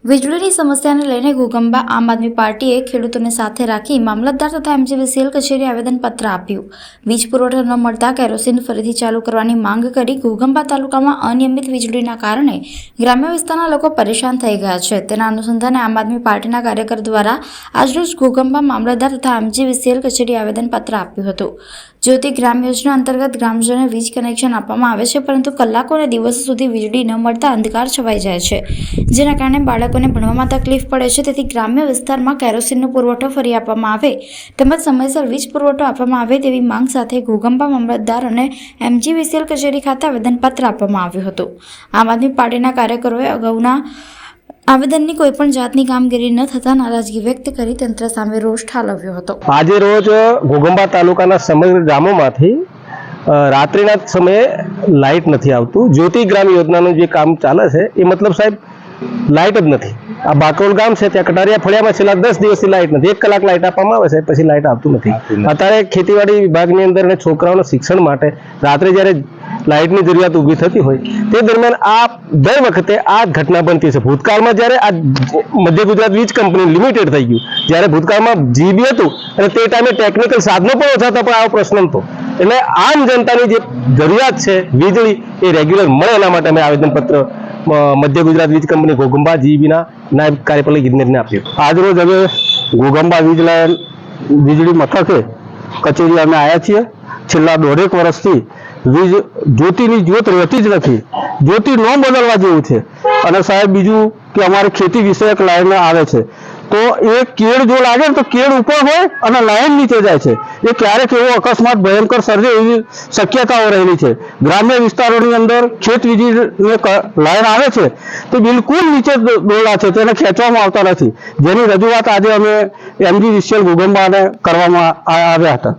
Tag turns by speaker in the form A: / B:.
A: વીજળીની સમસ્યાને લઈને ઘોઘંબા આમ આદમી પાર્ટીએ ખેડૂતોને સાથે રાખી મામલતદાર તથા એમજીવીસીએલ કચેરી આવેદનપત્ર આપ્યું। વીજ પુરવઠો ન મળતા કેરોસીન ફરીથી ચાલુ કરવાની માંગ કરી ઘોઘંબા તાલુકામાં અનિયમિત વીજળીના કારણે ગ્રામ્ય વિસ્તારના લોકો પરેશાન થઈ ગયા છે। તેના અનુસંધાને આમ આદમી પાર્ટીના કાર્યકર દ્વારા આજરોજ ઘોઘંબા મામલતદાર તથા એમજીવીસીએલ કચેરી આવેદનપત્ર આપ્યું હતું। જ્યોતિ ગ્રામ યોજના અંતર્ગત ગ્રામજનોને વીજ કનેક્શન આપવામાં આવે છે, પરંતુ કલાકો અને દિવસો સુધી વીજળી ન મળતા અંધકાર છવાઈ જાય છે, જેના કારણે બાળકોને ભણવામાં તકલીફ પડે છે। તેથી ગ્રામ્ય વિસ્તારમાં કેરોસીનનો પુરવઠો ફરી આપવામાં આવે તેમજ સમયસર વીજ પુરવઠો આપવામાં આવે તેવી માંગ સાથે ઘોઘંબા મામલતદાર અને એમજીવીસીએલ કચેરી ખાતે આવેદનપત્ર આપવામાં આવ્યું હતું। આમ આદમી પાર્ટીના કાર્યકરોએ અગાઉના આવેદનની કોઈપણ જાતની કામગીરી ન થતા નારાજગી વ્યક્ત કરી તંત્ર સામે રોષ ઠાલવ્યો હતો।
B: આજે રોજ ઘોઘંબા તાલુકાના સમગ્ર ગામોમાંથી રાત્રિના સમયે લાઇટ નથી આવતું। જ્યોતિ ગ્રામ યોજનાનું જે કામ ચાલે છે એ મતલબ સાહેબ લાઇટ જ નથી। આ બાકોલ ગામ છે ત્યાં કટારિયા ફળિયામાં છેલ્લા 10 દિવસથી લાઇટ નથી। 1 કલાક લાઇટ આપવામાં આવે છે, પછી લાઇટ આવતું નથી। અત્યારે ખેતીવાડી વિભાગની અંદર અને છોકરાઓના શિક્ષણ માટે રાત્રે જ્યારે લાઇટની જરૂરિયાત ઊભી થતી હોય તે દરમિયાન આ દર વખતે આ ઘટના બનતી છે। ભૂતકાળમાં જ્યારે આ મધ્ય ગુજરાત વીજ કંપની લિમિટેડ થઈ ગયું, જ્યારે ભૂતકાળમાં જીબી હતું અને તે ટાઈમે ટેકનિકલ સાધનો પણ ઓછા હતા, પણ આવો પ્રશ્ન નહોતો। એટલે આમ જનતાની જે જરૂરિયાત છે વીજળી એ રેગ્યુલર મળે એના માટે અમે આવેદનપત્ર મધ્ય ગુજરાત વીજ કંપની ઘોઘંબા જીબીના નાયબ કાર્યપાલક ઇજનેરને આપ્યું। આજરોજ અમે ઘોઘંબા વીજળી મથકે કચેરી અમે આવ્યા છીએ। છેલ્લા 1.5 વર્ષથી વીજ જ્યોતિની જ્યોત રહેતી જ નથી। જ્યોતિ ન બદલવા જેવું છે। અને સાહેબ બીજું કે અમારે ખેતી વિષયક લાઈન આવે છે તો એ કેળ જો લાગે ને તો કેળ ઉપર હોય અને લાઈન નીચે જાય છે। એ ક્યારેક એવો અકસ્માત ભયંકર સર્જે એવી શક્યતાઓ રહેલી છે। ગ્રામ્ય વિસ્તારોની અંદર ખેત વીજળી લાઈન આવે છે તે બિલકુલ નીચે દોરડા છે, તેને ખેંચવામાં આવતા નથી, જેની રજૂઆત આજે અમે એમજીવીસીએલ ઘોઘંબાને કરવામાં આવ્યા હતા।